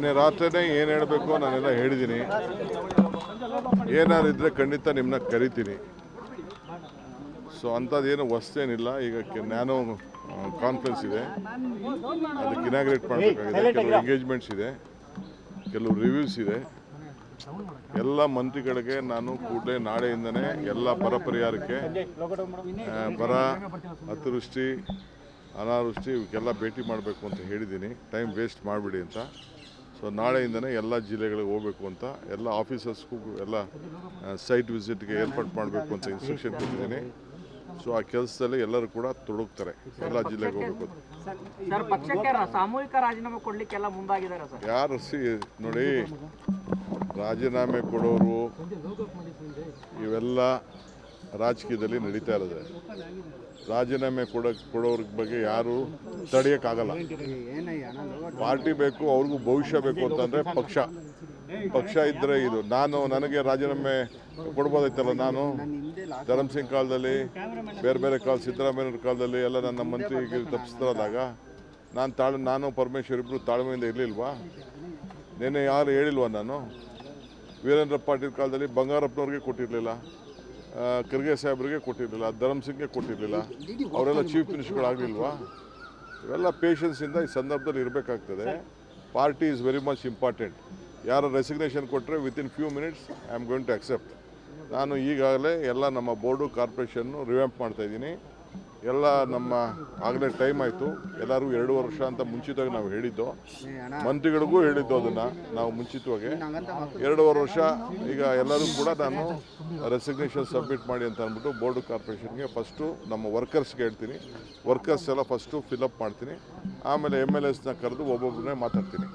ರಾತ್ರಿನೇ ಏನು ಹೇಳಬೇಕು ನಾನೆಲ್ಲ ಹೇಳಿದ್ದೀನಿ. ಏನಾದ್ರು ಇದ್ದರೆ ಖಂಡಿತ ನಿಮ್ಮನ್ನ ಕರಿತೀನಿ. ಸೊ ಅಂಥದ್ದೇನು ಹೊಸ್ತೇನಿಲ್ಲ. ಈಗ ನ್ಯಾನೋ ಕಾನ್ಫರೆನ್ಸ್ ಇದೆ, ಅದಕ್ಕೆ ಇನಾಗ್ರೇಟ್ ಮಾಡಬೇಕಾಗಿದೆ. ಕೆಲವು ಎಂಗೇಜ್ಮೆಂಟ್ಸ್ ಇದೆ, ಕೆಲವು ರಿವ್ಯೂಸ್ ಇದೆ. ಎಲ್ಲ ಮಂತ್ರಿಗಳಿಗೆ ನಾನು ಕೂಡಲೇ ನಾಳೆಯಿಂದನೇ ಎಲ್ಲ ಬರ ಪರಿಹಾರಕ್ಕೆ, ಬರ, ಅತಿವೃಷ್ಟಿ, ಅನಾವೃಷ್ಟಿ ಇವಕ್ಕೆಲ್ಲ ಭೇಟಿ ಮಾಡಬೇಕು ಅಂತ ಹೇಳಿದ್ದೀನಿ. ಟೈಮ್ ವೇಸ್ಟ್ ಮಾಡಿಬಿಡಿ ಅಂತ. ಸೊ ನಾಳೆಯಿಂದನೇ ಎಲ್ಲ ಜಿಲ್ಲೆಗಳಿಗೆ ಹೋಗಬೇಕು ಅಂತ, ಎಲ್ಲ ಆಫೀಸರ್ಸ್ಗೂ ಎಲ್ಲ ಸೈಟ್ ವಿಸಿಟ್ಗೆ ಏರ್ಪಾಡು ಮಾಡಬೇಕು ಅಂತ ಇನ್ಸ್ಟ್ರಕ್ಷನ್ ಕೊಟ್ಟಿದ್ದೀನಿ. ಸೊ ಆ ಕೆಲಸದಲ್ಲಿ ಎಲ್ಲರೂ ಕೂಡ ತೊಡಗ್ತಾರೆ, ಎಲ್ಲ ಜಿಲ್ಲೆಗೆ ಹೋಗಬೇಕು. ಸಾಮೂಹಿಕ ರಾಜೀನಾಮೆ ಕೊಡಲಿಕ್ಕೆಲ್ಲ ಮುಂದಾಗಿದ್ದಾರೆ ಸರ್. ಯಾರು ನೋಡಿ, ರಾಜೀನಾಮೆ ಕೊಡೋರು ಇವೆಲ್ಲ ರಾಜಕೀಯದಲ್ಲಿ ನಡೀತಾ ಇರೋದು. ರಾಜೀನಾಮೆ ಕೊಡೋರ ಬಗ್ಗೆ ಯಾರು ತಡೆಯೋಕ್ಕಾಗಲ್ಲ. ಪಾರ್ಟಿ ಬೇಕು, ಅವ್ರಿಗೂ ಭವಿಷ್ಯ ಬೇಕು ಅಂತಂದರೆ ಪಕ್ಷ ಇದ್ದರೆ ಇದು. ನನಗೆ ರಾಜೀನಾಮೆ ಕೊಡ್ಬೋದಾಯ್ತಲ್ಲ. ನಾನು ಧರ್ಮಸಿಂಗ್ ಕಾಲದಲ್ಲಿ, ಬೇರೆ ಕಾಲ, ಸಿದ್ದರಾಮಯ್ಯವ್ರ ಕಾಲದಲ್ಲಿ ಎಲ್ಲ ನನ್ನ ಮಂತ್ರಿಗೆ ತಪ್ಪಿಸ್ತಾರಾದಾಗ ನಾನು ಪರಮೇಶ್ವರ್ ಇಬ್ಬರು ತಾಳ್ಮೆಯಿಂದ ಇರಲಿಲ್ವಾ? ನೆನ್ನೆ ಯಾರು ಹೇಳಿಲ್ವಾ? ನಾನು ವೀರೇಂದ್ರ ಪಾಟೀಲ್ ಕಾಲದಲ್ಲಿ ಬಂಗಾರಪ್ಪನವ್ರಿಗೆ ಕೊಟ್ಟಿರಲಿಲ್ಲ, ಖರ್ಗೆ ಸಾಹೇಬ್ರಿಗೆ ಕೊಟ್ಟಿರಲಿಲ್ಲ, ಧರ್ಮಸಿಂಗ್ಗೆ ಕೊಟ್ಟಿರಲಿಲ್ಲ. ಅವರೆಲ್ಲ ಚೀಫ್ ಮಿನಿಸ್ಟರ್ಗಳಾಗಲಿಲ್ವಾ? ಇವೆಲ್ಲ ಪೇಷನ್ಸಿಂದ ಈ ಸಂದರ್ಭದಲ್ಲಿ ಇರಬೇಕಾಗ್ತದೆ. Party is very much important. ಯಾರು ರೆಸಿಗ್ನೇಷನ್ ಕೊಟ್ಟರೆ within few minutes I am going to accept. ನಾನು ಈಗಾಗಲೇ ಎಲ್ಲ ನಮ್ಮ ಬೋರ್ಡು, ಕಾರ್ಪೊರೇಷನ್ನು ರಿವ್ಯಾಂಪ್ ಮಾಡ್ತಾಯಿದ್ದೀನಿ. ಎಲ್ಲ ನಮ್ಮ ಆಗಲೇ ಟೈಮ್ ಆಯಿತು. ಎಲ್ಲರಿಗೂ 2 ವರ್ಷ ಅಂತ ಮುಂಚಿತವಾಗಿ ನಾವು ಹೇಳಿದ್ದು, ಮಂತ್ರಿಗಳಿಗೂ ಹೇಳಿದ್ದು. ಅದನ್ನು ನಾವು ಮುಂಚಿತವಾಗಿ 2 ವರ್ಷ. ಈಗ ಎಲ್ಲರೂ ಕೂಡ ನಾನು ರೆಸಿಗ್ನೇಷನ್ ಸಬ್ಮಿಟ್ ಮಾಡಿ ಅಂತ ಅಂದ್ಬಿಟ್ಟು ಬೋರ್ಡು, ಕಾರ್ಪೊರೇಷನ್ಗೆ ಫಸ್ಟು ನಮ್ಮ ವರ್ಕರ್ಸ್ಗೆ ಹೇಳ್ತೀನಿ. ವರ್ಕರ್ಸ್ ಎಲ್ಲ ಫಸ್ಟು ಫಿಲಪ್ ಮಾಡ್ತೀನಿ. ಆಮೇಲೆ MLAsನ ಕರೆದು ಒಬ್ಬೊಬ್ಬರನ್ನೇ ಮಾತಾಡ್ತೀನಿ.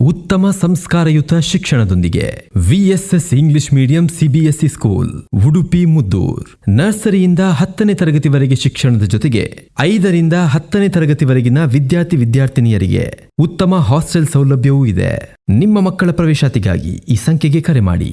ಉತ್ತಮ ಸಂಸ್ಕಾರಯುತ ಶಿಕ್ಷಣದೊಂದಿಗೆ VSS English medium CBSE school, Udupi, Muddur. ನರ್ಸರಿಯಿಂದ 10ನೇ ತರಗತಿವರೆಗೆ ಶಿಕ್ಷಣದ ಜೊತೆಗೆ 5ರಿಂದ 10ನೇ ತರಗತಿವರೆಗಿನ ವಿದ್ಯಾರ್ಥಿನಿಯರಿಗೆ ಉತ್ತಮ ಹಾಸ್ಟೆಲ್ ಸೌಲಭ್ಯವೂ ಇದೆ. ನಿಮ್ಮ ಮಕ್ಕಳ ಪ್ರವೇಶಾತಿಗಾಗಿ ಈ ಸಂಖ್ಯೆಗೆ ಕರೆ ಮಾಡಿ.